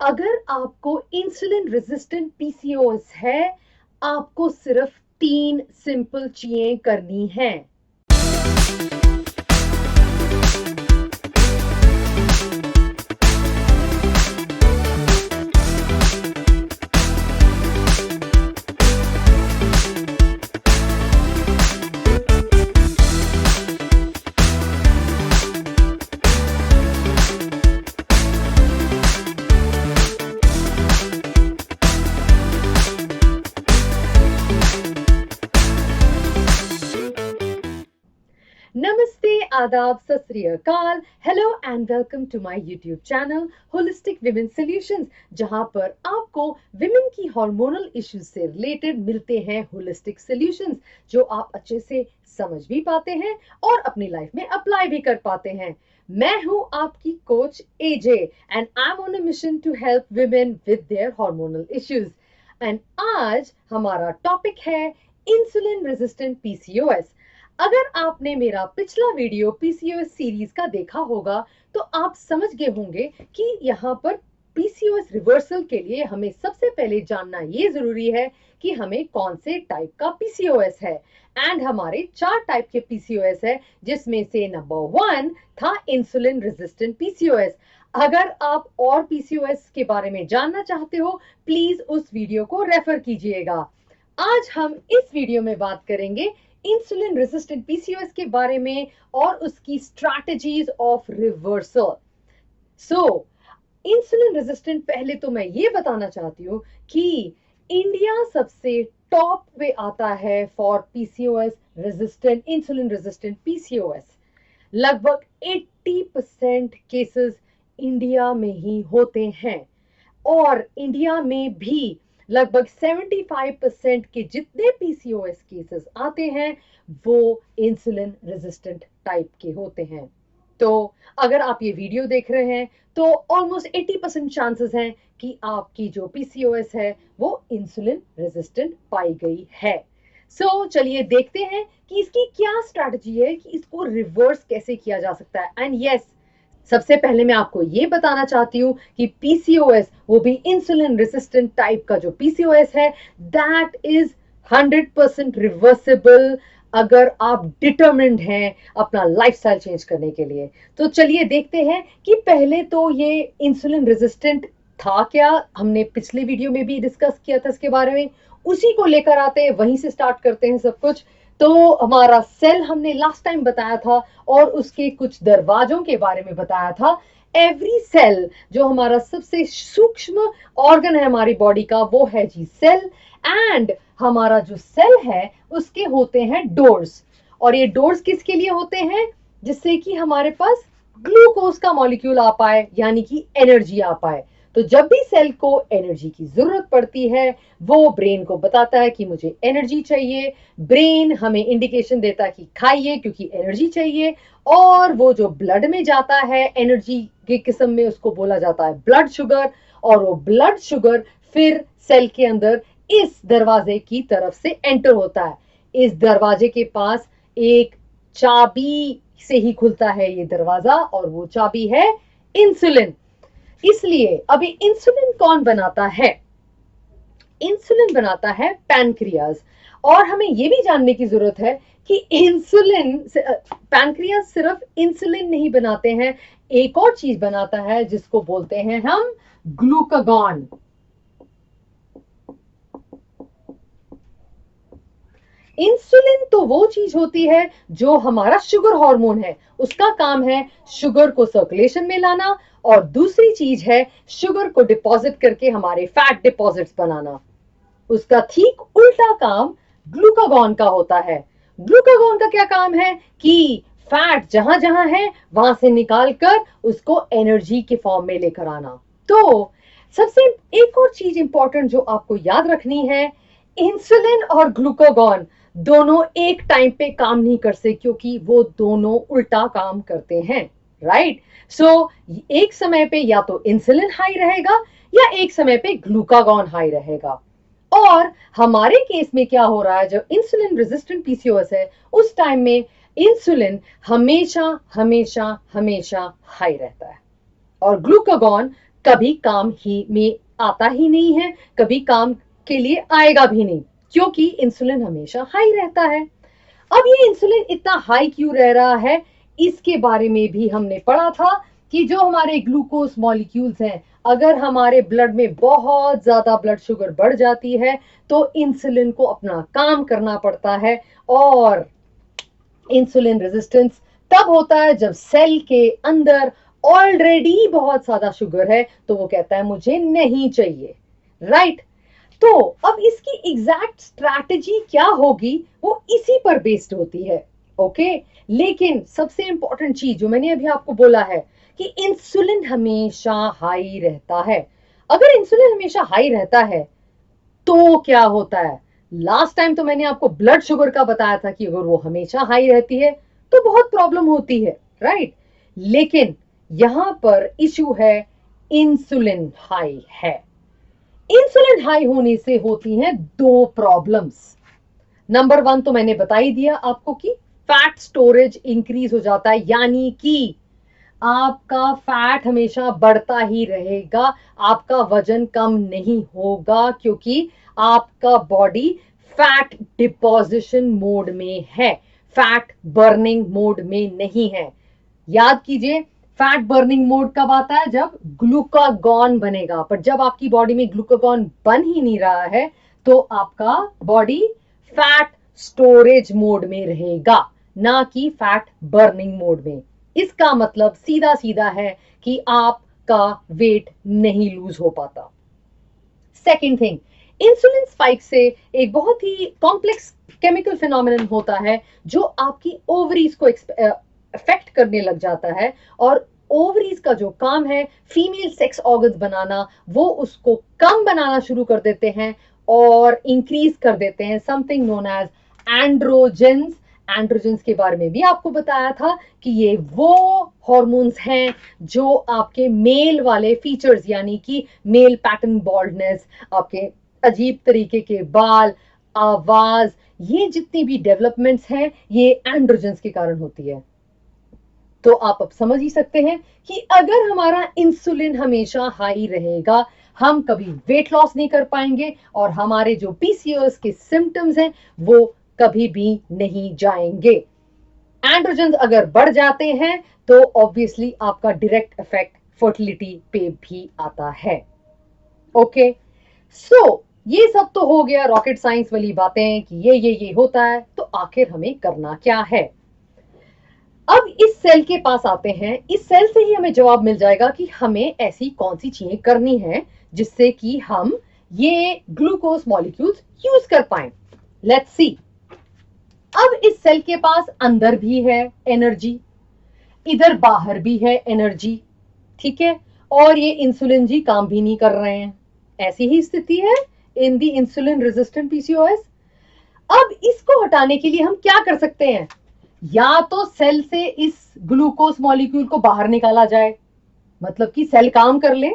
अगर आपको insulin resistant PCOS है, आपको सिर्फ 3 सिंपल चीजें करनी हैं। नमस्ते, आदाब, सत श्री अकाल, hello and welcome to my YouTube channel holistic women solutions, जहां पर आपको विमेन की हार्मोनल इश्यूज से रिलेटेड मिलते हैं होलिस्टिक सॉल्यूशंस जो आप अच्छे से समझ भी पाते हैं और अपनी लाइफ में अप्लाई भी कर पाते हैं। मैं हूं आपकी coach AJ and I am on a mission to help women with their hormonal issues. And आज हमारा टॉपिक है इंसुलिन रेजिस्टेंट पीसीओएस। अगर आपने मेरा पिछला वीडियो पीसीओएस सीरीज का देखा होगा तो आप समझ गए होंगे कि यहाँ पर पीसीओएस रिवर्सल के लिए हमें सबसे पहले जानना ये जरूरी है कि हमें कौन से टाइप का पीसीओएस है। एंड हमारे 4 टाइप के पीसीओएस है, जिसमें से नंबर 1 था इंसुलिन रेजिस्टेंट पीसीओएस। अगर आप और पीसीओएस के बारे में जानना चाहते हो, प्लीज उस वीडियो को रेफर कीजिएगा। आज हम इस वीडियो में बात करेंगे इंसुलिन रेजिस्टेंट पीसीओएस के बारे में और उसकी strategies of reversal. Insulin resistant, पहले तो मैं ये बताना चाहती हूँ कि इंडिया सबसे टॉप पे आता है for PCOS resistant, insulin resistant PCOS. लगभग 80% केसेस इंडिया में ही होते हैं और इंडिया में भी लगभग 75% के जितने पीसीओएस केसेस आते हैं वो इंसुलिन रेजिस्टेंट टाइप के होते हैं। तो अगर आप ये वीडियो देख रहे हैं तो ऑलमोस्ट 80% चांसेस हैं कि आपकी जो पीसीओएस है वो इंसुलिन रेजिस्टेंट पाई गई है। चलिए देखते हैं कि इसकी क्या स्ट्रैटेजी है, कि इसको रिवर्स कैसे किया जा सकता है। एंड यस, सबसे पहले मैं आपको ये बताना चाहती हूँ कि पीसीओएस, वो भी इंसुलिन रेजिस्टेंट टाइप का जो पीसीओएस है, दैट इज 100% रिवर्सिबल अगर आप डिटरमिन्ड हैं अपना लाइफस्टाइल चेंज करने के लिए। तो चलिए देखते हैं कि पहले तो ये इंसुलिन रेजिस्टेंट था क्या। हमने पिछले वीडियो में भी डिस्कस किया था इसके बारे में, उसी को लेकर आते हैं, वहीं से स्टार्ट करते हैं सब कुछ। तो हमारा सेल हमने लास्ट टाइम बताया था और उसके कुछ दरवाजों के बारे में बताया था। एवरी सेल, जो हमारा सबसे सूक्ष्म ऑर्गन है हमारी बॉडी का, वो है जी सेल। एंड हमारा जो सेल है उसके होते हैं डोर्स, और ये डोर्स किसके लिए होते हैं? जिससे कि हमारे पास ग्लूकोज का मॉलिक्यूल आ पाए, यानी कि एनर्जी आ पाए। तो जब भी सेल को एनर्जी की जरूरत पड़ती है, वो ब्रेन को बताता है कि मुझे एनर्जी चाहिए। ब्रेन हमें इंडिकेशन देता है कि खाइए क्योंकि एनर्जी चाहिए, और वो जो ब्लड में जाता है एनर्जी के किस्म में, उसको बोला जाता है ब्लड शुगर। और वो ब्लड शुगर फिर सेल के अंदर इस दरवाजे की तरफ से एंटर होता है। इस दरवाजे के पास एक चाबी से ही खुलता है ये दरवाजा, और वो चाबी है इंसुलिन। इसलिए अभी इंसुलिन कौन बनाता है? इंसुलिन बनाता है पैनक्रियाज। और हमें यह भी जानने की जरूरत है कि इंसुलिन, पैनक्रियाज सिर्फ इंसुलिन नहीं बनाते हैं, एक और चीज बनाता है जिसको बोलते हैं हम ग्लूकागॉन। इंसुलिन तो वो चीज होती है जो हमारा शुगर हार्मोन है, उसका काम है शुगर को सर्कुलेशन में लाना, और दूसरी चीज है शुगर को डिपॉजिट करके हमारे फैट डिपॉजिट्स बनाना। उसका ठीक उल्टा काम ग्लूकागॉन का होता है। ग्लूकागॉन का क्या काम है कि फैट जहां जहां है वहां से निकालकर उसको एनर्जी के फॉर्म में लेकर आना। तो सबसे एक और चीज इंपॉर्टेंट जो आपको याद रखनी है, इंसुलिन और ग्लूकागॉन दोनों एक टाइम पे काम नहीं करते, क्योंकि वो दोनों उल्टा काम करते हैं, राइट? एक समय पे या तो इंसुलिन हाई रहेगा या एक समय पे ग्लूकागॉन हाई रहेगा। और हमारे केस में क्या हो रहा है, जब इंसुलिन रेजिस्टेंट पीसीओएस है, उस टाइम में इंसुलिन हमेशा हमेशा हमेशा हाई रहता है और ग्लूकागॉन कभी काम ही में आता ही नहीं है, कभी काम के लिए आएगा भी नहीं, क्योंकि इंसुलिन हमेशा हाई रहता है। अब ये इंसुलिन इतना हाई क्यों रह रहा है, इसके बारे में भी हमने पढ़ा था कि जो हमारे ग्लूकोज मॉलिक्यूल्स हैं, अगर हमारे ब्लड में बहुत ज्यादा ब्लड शुगर बढ़ जाती है तो इंसुलिन को अपना काम करना पड़ता है। और इंसुलिन रेजिस्टेंस तब होता है जब सेल के अंदर ऑलरेडी बहुत ज्यादा शुगर है, तो वो कहता है मुझे नहीं चाहिए, राइट। तो अब इसकी एग्जैक्ट स्ट्रैटेजी क्या होगी वो इसी पर बेस्ड होती है, ओके। लेकिन सबसे इंपॉर्टेंट चीज जो मैंने अभी आपको बोला है कि इंसुलिन हमेशा हाई रहता है। अगर इंसुलिन हमेशा हाई रहता है तो क्या होता है, लास्ट टाइम तो मैंने आपको ब्लड शुगर का बताया था कि अगर वो हमेशा हाई रहती है तो बहुत प्रॉब्लम होती है, राइट। लेकिन यहां पर इशू है इंसुलिन हाई है। इंसुलिन हाई होने से होती हैं दो प्रॉब्लम्स। नंबर वन तो मैंने बता ही दिया आपको कि फैट स्टोरेज इंक्रीज हो जाता है, यानी कि आपका फैट हमेशा बढ़ता ही रहेगा, आपका वजन कम नहीं होगा, क्योंकि आपका बॉडी फैट डिपोजिशन मोड में है, फैट बर्निंग मोड में नहीं है। याद कीजिए, फैट बर्निंग मोड कब आता है, जब ग्लूकागॉन बनेगा। पर जब आपकी बॉडी में ग्लूकागॉन बन ही नहीं रहा है तो आपका बॉडी फैट स्टोरेज मोड में रहेगा, ना कि फैट बर्निंग मोड में। इसका मतलब सीधा सीधा है कि आपका वेट नहीं लूज हो पाता। सेकेंड थिंग, इंसुलिन स्पाइक से एक बहुत ही कॉम्प्लेक्स केमिकल फिनोमिनन होता है जो आपकी ओवरीज को अफेक्ट करने लग जाता है। और ओवरीज का जो काम है फीमेल सेक्स ऑर्गन्स बनाना, वो उसको कम बनाना शुरू कर देते हैं और इंक्रीज कर देते हैं something known as androgens. Androgens के बारे में भी आपको बताया था कि ये वो हॉर्मोन्स हैं जो आपके मेल वाले फीचर्स, यानी कि मेल पैटर्न बाल्डनेस, आपके अजीब तरीके के बाल, आवाज, ये जितनी भी डेवलपमेंट्स हैं ये एंड्रोजेंस के कारण होती है। तो आप अब समझ ही सकते हैं कि अगर हमारा इंसुलिन हमेशा हाई रहेगा, हम कभी वेट लॉस नहीं कर पाएंगे और हमारे जो पीसीओएस के सिम्टम्स हैं वो कभी भी नहीं जाएंगे। एंड्रोजन अगर बढ़ जाते हैं तो ऑब्वियसली आपका डायरेक्ट इफेक्ट फर्टिलिटी पे भी आता है, ओके। सो ये सब तो हो गया रॉकेट साइंस वाली बातें कि ये होता है, तो आखिर हमें करना क्या है। अब इस सेल के पास आते हैं, इस सेल से ही हमें जवाब मिल जाएगा कि हमें ऐसी कौन सी चीजें करनी है जिससे कि हम ये ग्लूकोज मॉलिक्यूल्स यूज कर पाए। Let's see. अब इस सेल के पास अंदर भी है एनर्जी, इधर बाहर भी है एनर्जी, ठीक है। और ये इंसुलिन जी काम भी नहीं कर रहे हैं, ऐसी ही स्थिति है इन दी इंसुलिन रेजिस्टेंट पीसीओएस। अब इसको हटाने के लिए हम क्या कर सकते हैं, या तो सेल से इस ग्लूकोज मॉलिक्यूल को बाहर निकाला जाए, मतलब कि सेल काम कर ले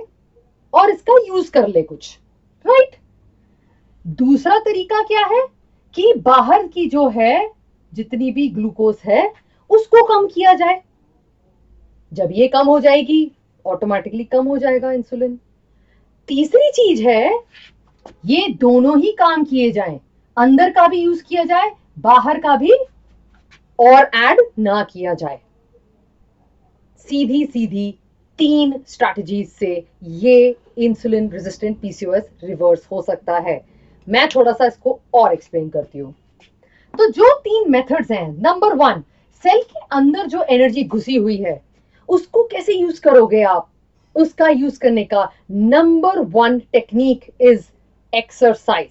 और इसका यूज कर ले कुछ, राइट। दूसरा तरीका क्या है कि बाहर की जो है जितनी भी ग्लूकोज है उसको कम किया जाए। जब ये कम हो जाएगी ऑटोमेटिकली कम हो जाएगा इंसुलिन। तीसरी चीज है ये दोनों ही काम किए जाएं, अंदर का भी यूज किया जाए, बाहर का भी और ऐड ना किया जाए। सीधी सीधी तीन स्ट्रैटेजीज से ये इंसुलिन रेजिस्टेंट पीसीओएस रिवर्स हो सकता है। मैं थोड़ा सा इसको और एक्सप्लेन करती हूँ। तो जो तीन मेथड्स हैं, नंबर वन, सेल के अंदर जो एनर्जी घुसी हुई है उसको कैसे यूज करोगे आप। उसका यूज करने का number one technique is exercise.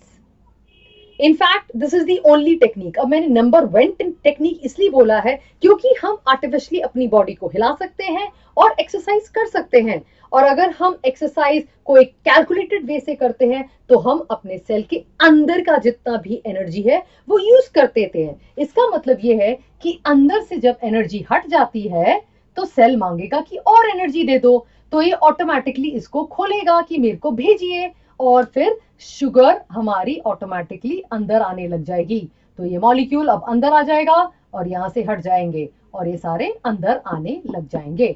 In fact this is the only technique. अब मैंने नंबर वन टेक्निक इसलिए बोला है क्योंकि हम आर्टिफिशियली अपनी बॉडी को हिला सकते हैं और एक्सरसाइज कर सकते हैं। और अगर हम एक्सरसाइज को एक कैलकुलेटेड वे से करते हैं तो हम अपने सेल के अंदर का जितना भी एनर्जी है वो यूज कर देते हैं। इसका मतलब ये है कि अंदर से जब एनर्जी हट जाती है तो सेल मांगेगा कि और एनर्जी दे दो, तो ये ऑटोमेटिकली इसको खोलेगा कि मेरे को भेजिए, और फिर शुगर हमारी ऑटोमेटिकली अंदर आने लग जाएगी। तो ये मॉलिक्यूल अब अंदर आ जाएगा और यहां से हट जाएंगे और ये सारे अंदर आने लग जाएंगे।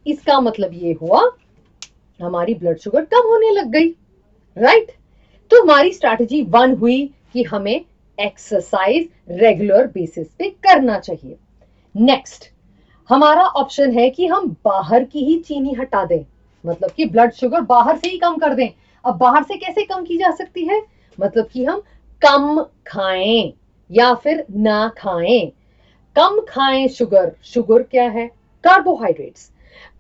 इसका मतलब ये हुआ हमारी ब्लड शुगर कम होने लग गई, राइट। तो हमारी स्ट्रैटेजी 1 हुई कि हमें एक्सरसाइज रेगुलर बेसिस पे करना चाहिए। नेक्स्ट हमारा ऑप्शन है कि हम बाहर की ही चीनी हटा दें, मतलब कि ब्लड शुगर बाहर से ही कम कर दें। अब बाहर से कैसे कम की जा सकती है, मतलब कि हम कम खाएं या फिर ना खाएं। कम खाएं शुगर, शुगर क्या है, कार्बोहाइड्रेट्स।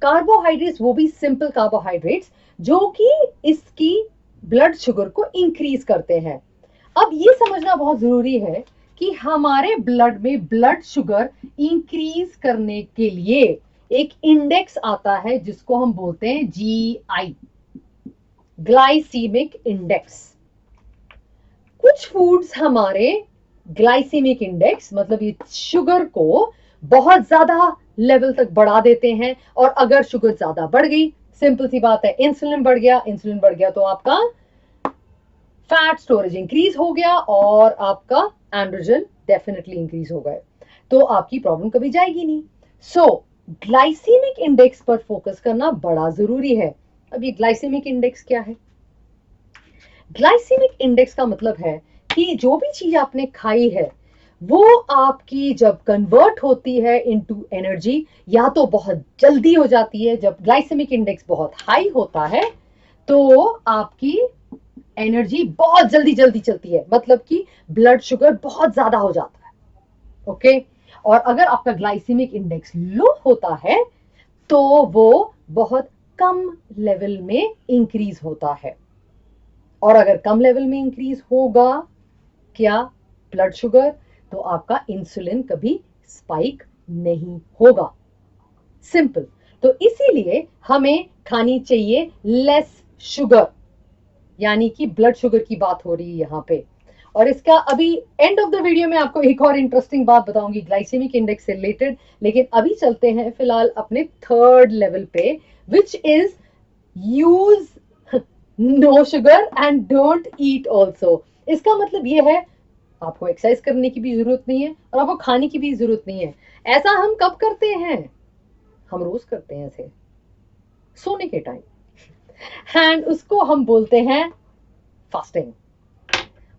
कार्बोहाइड्रेट्स वो भी सिंपल कार्बोहाइड्रेट्स जो कि इसकी ब्लड शुगर को इंक्रीज करते हैं। अब ये समझना बहुत जरूरी है कि हमारे ब्लड में ब्लड शुगर इंक्रीज करने के लिए एक इंडेक्स आता है जिसको हम बोलते हैं GI, ग्लाइसीमिक इंडेक्स। कुछ फूड्स हमारे ग्लाइसीमिक इंडेक्स मतलब ये शुगर को बहुत ज्यादा लेवल तक बढ़ा देते हैं, और अगर शुगर ज्यादा बढ़ गई, सिंपल सी बात है, इंसुलिन बढ़ गया, इंसुलिन बढ़ गया तो आपका फैट स्टोरेज इंक्रीज हो गया और आपका एंड्रोजन डेफिनेटली इंक्रीज हो गए, तो आपकी प्रॉब्लम कभी जाएगी नहीं। सो ग्लाइसीमिक इंडेक्स पर फोकस करना बड़ा जरूरी है। अब ये ग्लाइसीमिक इंडेक्स क्या है, ग्लाइसीमिक इंडेक्स का मतलब है कि जो भी चीज आपने खाई है वो आपकी जब कन्वर्ट होती है इनटू एनर्जी, या तो बहुत जल्दी हो जाती है, जब ग्लाइसेमिक इंडेक्स बहुत हाई होता है तो आपकी एनर्जी बहुत जल्दी जल्दी चलती है, मतलब कि ब्लड शुगर बहुत ज्यादा हो जाता है, ओके। और अगर आपका ग्लाइसेमिक इंडेक्स लो होता है तो वो बहुत कम लेवल में इंक्रीज होता है। और अगर कम लेवल में इंक्रीज होगा क्या ब्लड शुगर, तो आपका इंसुलिन कभी स्पाइक नहीं होगा, सिंपल। तो इसीलिए हमें खानी चाहिए लेस शुगर, यानी कि ब्लड शुगर की बात हो रही है यहाँ पे। और इसका अभी एंड ऑफ द वीडियो में आपको एक और इंटरेस्टिंग बात बताऊंगी ग्लाइसेमिक इंडेक्स से रिलेटेड, लेकिन अभी चलते हैं फिलहाल अपने थर्ड लेवल पे, which is use no sugar and don't eat also. इसका मतलब ये है आपको एक्सरसाइज करने की भी जरूरत नहीं है और आपको खाने की भी जरूरत नहीं है। ऐसा हम कब करते हैं, हम रोज करते हैं ऐसे सोने के टाइम, एंड उसको हम बोलते हैं फास्टिंग।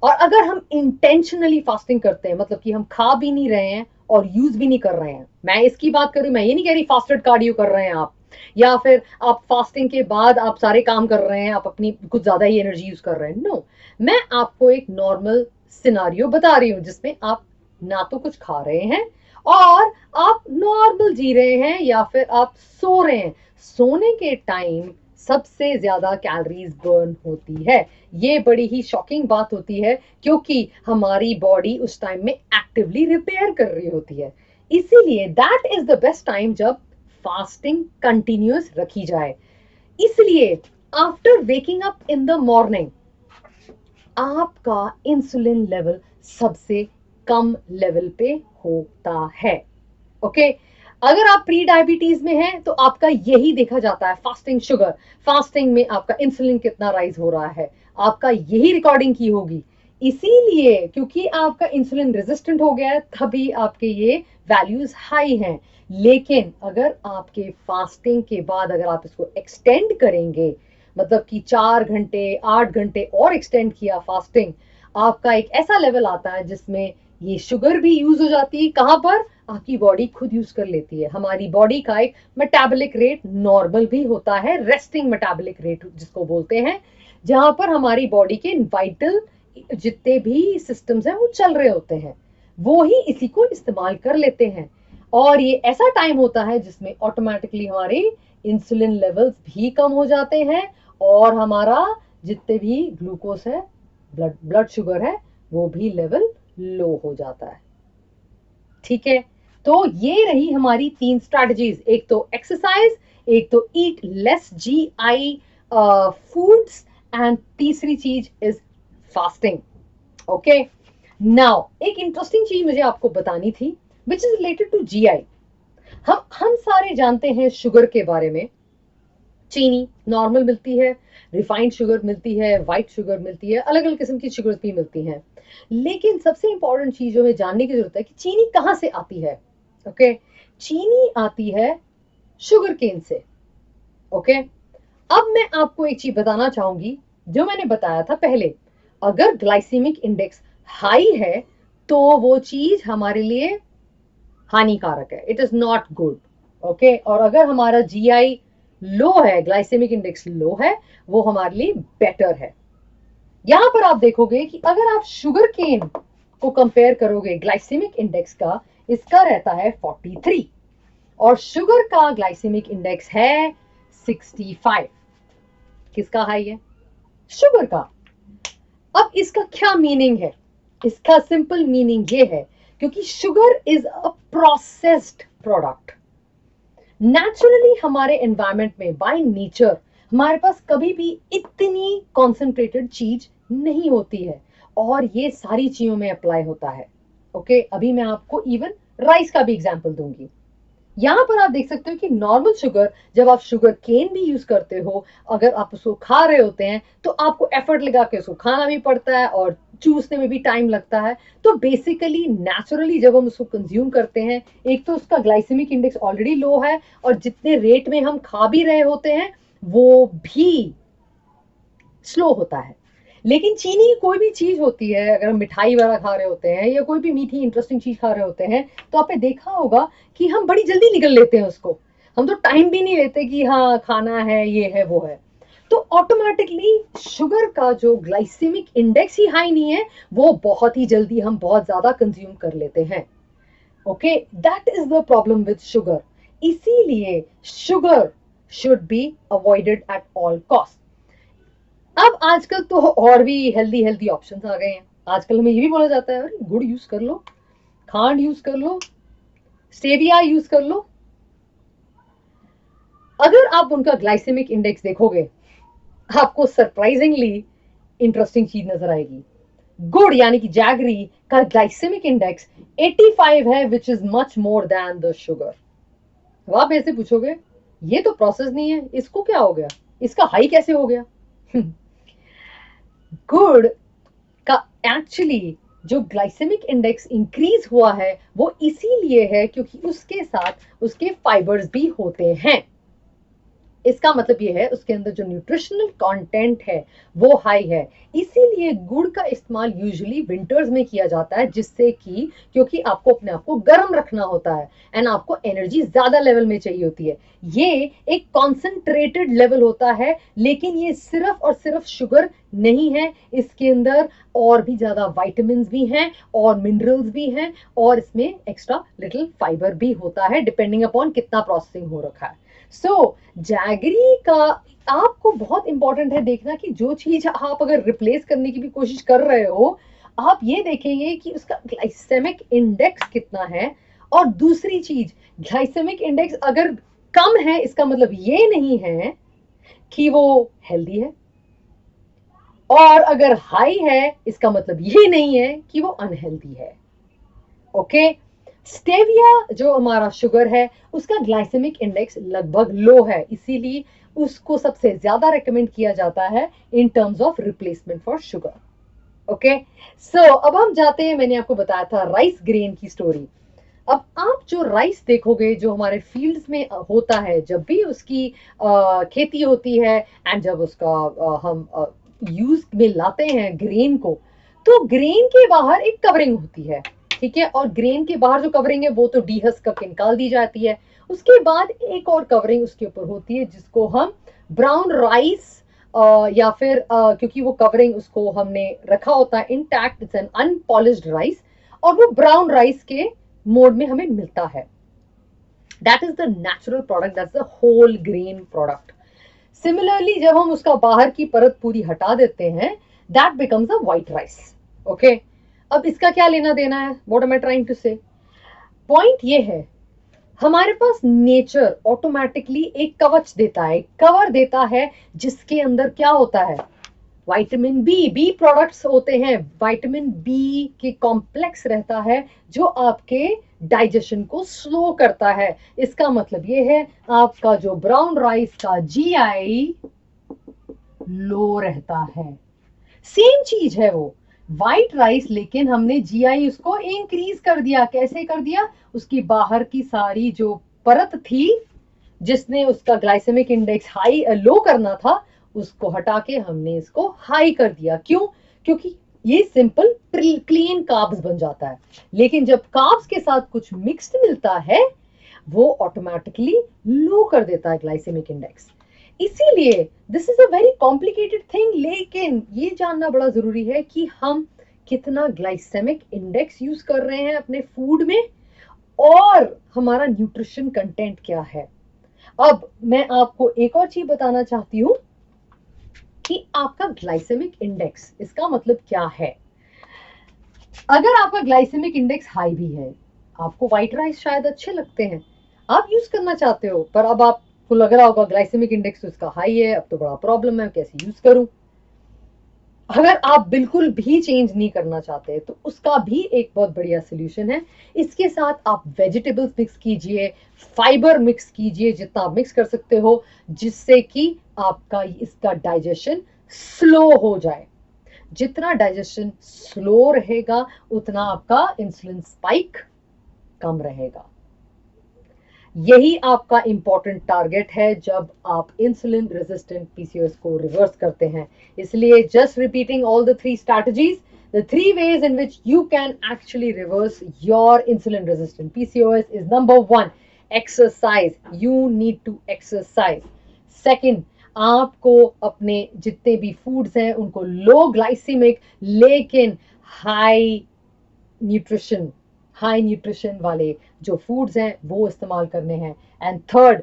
और अगर हम इंटेंशनली फास्टिंग करते हैं, मतलब कि हम खा भी नहीं रहे हैं और यूज भी नहीं कर रहे हैं, मैं इसकी बात कर रही हूं, मैं ये नहीं कह रही फास्टेड कार्डियो कर रहे हैं आप, या फिर आप फास्टिंग के बाद आप सारे काम कर रहे हैं, आप अपनी कुछ ज्यादा ही एनर्जी यूज कर रहे हैं, नो। मैं आपको एक नॉर्मल सिनारियो बता रही हूं जिसमें आप ना तो कुछ खा रहे हैं और आप नॉर्मल जी रहे हैं, या फिर आप सो रहे हैं। सोने के टाइम सबसे ज्यादा कैलोरीज बर्न होती है। ये बड़ी ही शॉकिंग बात होती है क्योंकि हमारी बॉडी उस टाइम में एक्टिवली रिपेयर कर रही होती है। इसीलिए that is the best time जब फास्टिंग कंटिन्यूअस रखी जाए। इसलिए after waking up in the morning आपका इंसुलिन लेवल सबसे कम लेवल पे होता है, ओके। अगर आप प्री डायबिटीज में हैं तो आपका यही देखा जाता है, फास्टिंग शुगर, फास्टिंग में आपका इंसुलिन कितना राइज हो रहा है, आपका यही रिकॉर्डिंग की होगी। इसीलिए क्योंकि आपका इंसुलिन रेजिस्टेंट हो गया है तभी आपके ये वैल्यूज हाई हैं। लेकिन अगर आपके फास्टिंग के बाद अगर आप इसको एक्सटेंड करेंगे, मतलब कि 4 घंटे 8 घंटे और एक्सटेंड किया फास्टिंग, आपका एक ऐसा लेवल आता है जिसमें ये शुगर भी यूज हो जाती है, कहां पर, आपकी बॉडी खुद यूज कर लेती है। हमारी बॉडी का एक मेटाबॉलिक रेट नॉर्मल भी होता है, रेस्टिंग मेटाबॉलिक रेट जिसको बोलते हैं, जहां पर हमारी बॉडी के वाइटल जितने भी सिस्टम्स हैं वो चल रहे होते हैं, वो ही इसी को इस्तेमाल कर लेते हैं। और ये ऐसा टाइम होता है जिसमें ऑटोमेटिकली हमारे इंसुलिन लेवल्स भी कम हो जाते हैं और हमारा जितने भी ग्लूकोज है, ब्लड शुगर है, वो भी लेवल लो हो जाता है, ठीक है। तो ये रही हमारी 3 स्ट्रैटेजीज, एक तो एक्सरसाइज, एक तो eat less GI foods, and तीसरी चीज इज फास्टिंग, ओके। नाउ एक इंटरेस्टिंग चीज मुझे आपको बतानी थी which is related to GI। हम सारे जानते हैं शुगर के बारे में, चीनी नॉर्मल मिलती है, रिफाइंड शुगर मिलती है, व्हाइट शुगर मिलती है, अलग अलग किस्म की शुगर भी मिलती हैं। लेकिन सबसे इंपॉर्टेंट चीज जो हमें जानने की जरूरत है कि चीनी कहां से आती है, ओके। चीनी आती है शुगर केन से, ओके। अब मैं आपको एक चीज बताना चाहूंगी, जो मैंने बताया था पहले, अगर ग्लाइसेमिक इंडेक्स हाई है तो वो चीज हमारे लिए हानिकारक है, it is not good. Okay, और अगर हमारा जीआई लो है, ग्लाइसेमिक इंडेक्स लो है, वो हमारे लिए बेटर है। यहां पर आप देखोगे कि अगर आप शुगर केन को कंपेयर करोगे ग्लाइसेमिक इंडेक्स का, इसका रहता है 43 और शुगर का ग्लाइसेमिक इंडेक्स है 65। किसका हाई है? शुगर का। अब इसका क्या मीनिंग है? इसका सिंपल मीनिंग ये है, क्योंकि sugar is a processed product. Naturally हमारे एनवायरमेंट में बाय नेचर हमारे पास कभी भी इतनी कॉन्सेंट्रेटेड चीज नहीं होती है, और ये सारी चीजों में अप्लाई होता है। ओके, अभी मैं आपको इवन राइस का भी एग्जांपल दूंगी। यहां पर आप देख सकते हो कि नॉर्मल शुगर, जब आप शुगर केन भी यूज करते हो, अगर आप उसको खा रहे होते हैं तो आपको एफर्ट लगा के उसको खाना भी पड़ता है और चूसने में भी टाइम लगता है। तो बेसिकली नेचुरली जब हम उसको कंज्यूम करते हैं, एक तो उसका ग्लाइसेमिक इंडेक्स ऑलरेडी लो है, और जितने रेट में हम खा भी रहे होते हैं वो भी स्लो होता है। लेकिन चीनी की कोई भी चीज होती है, अगर हम मिठाई वगैरह खा रहे होते हैं या कोई भी मीठी इंटरेस्टिंग चीज खा रहे होते हैं, तो आपने देखा होगा कि हम बड़ी जल्दी निकल लेते हैं उसको। हम तो टाइम भी नहीं लेते कि हाँ खाना है, ये है, वो है। तो ऑटोमेटिकली शुगर का जो ग्लाइसेमिक इंडेक्स ही हाई नहीं है, वो बहुत ही जल्दी हम बहुत ज्यादा कंज्यूम कर लेते हैं। Okay, that is the problem with sugar. इसीलिए sugar should be avoided at all cost. अब आजकल तो और भी हेल्दी हेल्दी ऑप्शंस आ गए हैं। आजकल हमें ये भी बोला जाता है, अरे गुड़ यूज कर लो, खांड यूज कर लो, स्टेविया यूज कर लो। अगर आप उनका ग्लाइसेमिक इंडेक्स देखोगे, आपको सरप्राइजिंगली इंटरेस्टिंग चीज नजर आएगी। गुड़ यानी कि जैगरी का ग्लाइसेमिक इंडेक्स 85 है, which is much more than the sugar. अब आप ऐसे पूछोगे, ये तो प्रोसेस नहीं है, इसको क्या हो गया, इसका हाई कैसे हो गया? गुड़ का एक्चुअली जो ग्लाइसेमिक इंडेक्स इंक्रीज हुआ है, वो इसीलिए है क्योंकि उसके साथ उसके फाइबर्स भी होते हैं। इसका मतलब ये है उसके अंदर जो न्यूट्रिशनल कंटेंट है वो हाई है। इसीलिए गुड़ का इस्तेमाल यूजुअली विंटर्स में किया जाता है, जिससे कि क्योंकि आपको अपने आप को गर्म रखना होता है एंड आपको एनर्जी ज्यादा लेवल में चाहिए होती है। ये एक कॉन्सेंट्रेटेड लेवल होता है, लेकिन ये सिर्फ और सिर्फ शुगर नहीं है, इसके अंदर और भी ज्यादा वाइटामिन भी हैं और मिनरल्स भी हैं, और इसमें एक्स्ट्रा लिटिल फाइबर भी होता है, डिपेंडिंग अपॉन कितना प्रोसेसिंग हो रखा है। सो जैगरी का आपको बहुत इंपॉर्टेंट है देखना कि जो चीज आप अगर रिप्लेस करने की भी कोशिश कर रहे हो, आप ये देखेंगे कि उसका ग्लाइसेमिक इंडेक्स कितना है। और दूसरी चीज, ग्लाइसेमिक इंडेक्स अगर कम है, इसका मतलब ये नहीं है कि वो हेल्दी है, और अगर हाई है, इसका मतलब ये नहीं है कि वो अनहेल्दी है। ओके, स्टेविया जो हमारा शुगर है, उसका ग्लाइसेमिक इंडेक्स लगभग लो है, इसीलिए उसको सबसे ज्यादा रेकमेंड किया जाता है in terms of replacement for sugar. Okay, so अब हम जाते हैं, मैंने आपको बताया था राइस ग्रेन की स्टोरी। अब आप जो राइस देखोगे जो हमारे फील्ड्स में होता है, जब भी उसकी खेती होती है एंड जब उसका हम यूज में लाते हैं ग्रेन को, तो ग्रेन के बाहर एक कवरिंग होती है। ठीक है, और ग्रेन के बाहर जो कवरिंग है वो तो डीहस्क करके निकाल दी जाती है। उसके बाद एक और कवरिंग उसके ऊपर होती है, जिसको हम ब्राउन राइस या फिर क्योंकि वो कवरिंग उसको हमने रखा होता है intact, it's an unpolished rice, और वो ब्राउन राइस के मोड में हमें मिलता है। That is the natural product, that's the whole grain product. Similarly जब हम उसका बाहर की परत पूरी हटा देते हैं, that becomes a white rice. Okay, अब इसका क्या लेना देना है, what am I trying to say? Point ये है, हमारे पास नेचर ऑटोमेटिकली एक कवच देता है, कवर देता है, जिसके अंदर क्या होता है, विटामिन बी, बी प्रोडक्ट्स होते हैं, विटामिन बी के कॉम्प्लेक्स रहता है, जो आपके डाइजेशन को स्लो करता है। इसका मतलब ये है आपका जो ब्राउन राइस का जीआई लो रहता है। सेम चीज है वो व्हाइट राइस, लेकिन हमने जीआई उसको इंक्रीज कर दिया। कैसे कर दिया? उसकी बाहर की सारी जो परत थी जिसने उसका ग्लाइसेमिक इंडेक्स हाई लो करना था उसको हटा के हमने इसको हाई कर दिया। क्यों? क्योंकि ये सिंपल क्लीन कार्ब्स बन जाता है। लेकिन जब कार्ब्स के साथ कुछ मिक्स्ड मिलता है वो ऑटोमेटिकली लो कर देता है ग्लाइसेमिक इंडेक्स। इसीलिए this is a very complicated thing, लेकिन ये जानना बड़ा जरूरी है कि हम कितना ग्लाइसेमिक इंडेक्स यूज कर रहे हैं अपने फूड में और हमारा न्यूट्रिशन कंटेंट क्या है। अब मैं आपको एक और चीज बताना चाहती हूं कि आपका ग्लाइसेमिक इंडेक्स, इसका मतलब क्या है। अगर आपका ग्लाइसेमिक इंडेक्स हाई भी है, आपको व्हाइट राइस शायद अच्छे लगते हैं, आप यूज करना चाहते हो, पर अब आपको लग रहा होगा ग्लाइसेमिक इंडेक्स तो इसका हाई है, अब तो बड़ा प्रॉब्लम है, कैसे यूज करूं। अगर आप बिल्कुल भी चेंज नहीं करना चाहते तो उसका भी एक बहुत बढ़िया सोल्यूशन है। इसके साथ आप वेजिटेबल्स मिक्स कीजिए, फाइबर मिक्स कीजिए जितना आप मिक्स कर सकते हो, जिससे कि आपका इसका डाइजेशन स्लो हो जाए। जितना डाइजेशन स्लो रहेगा उतना आपका इंसुलिन स्पाइक कम रहेगा। यही आपका इंपॉर्टेंट टारगेट है जब आप इंसुलिन रेजिस्टेंट पीसीओएस को रिवर्स करते हैं। इसलिए just repeating all the three strategies, the three ways in which you can actually reverse your insulin resistant PCOS is: number one, exercise. You need to exercise. Second, आपको अपने जितने भी foods हैं उनको लो ग्लाइसीमिक लेकिन हाई न्यूट्रिशन वाले जो foods हैं वो इस्तेमाल करने हैं। And third,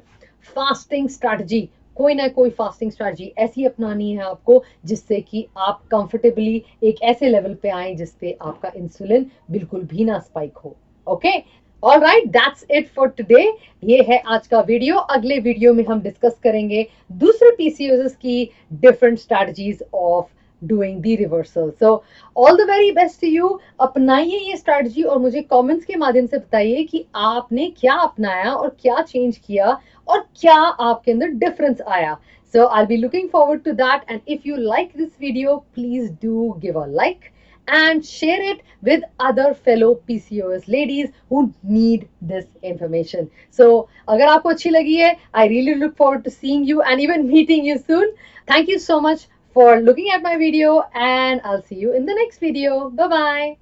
fasting strategy. कोई ना कोई फास्टिंग स्ट्रैटेजी ऐसी अपनानी है आपको जिससे कि आप कंफर्टेबली एक ऐसे लेवल पे आए जिसपे आपका इंसुलिन बिल्कुल भी ना स्पाइक हो। Okay, all right, that's it for today. ये है आज का वीडियो। अगले वीडियो में हम डिस्कस करेंगे दूसरे पीसीओएस की different strategies of doing the reversal. So all the very best to you. अपनाइए ये स्ट्रैटेजी और मुझे कमेंट्स के माध्यम से बताइए कि आपने क्या अपनाया और क्या चेंज किया और क्या आपके अंदर डिफरेंस आया। So I'll be looking forward to that, and if you like this video, please do give a like and share it with other fellow PCOS ladies who need this information. So अगर आपको अच्छी लगी है, I really look forward to seeing you and even meeting you soon. Thank you so much for looking at my video, and I'll see you in the next video. Bye bye.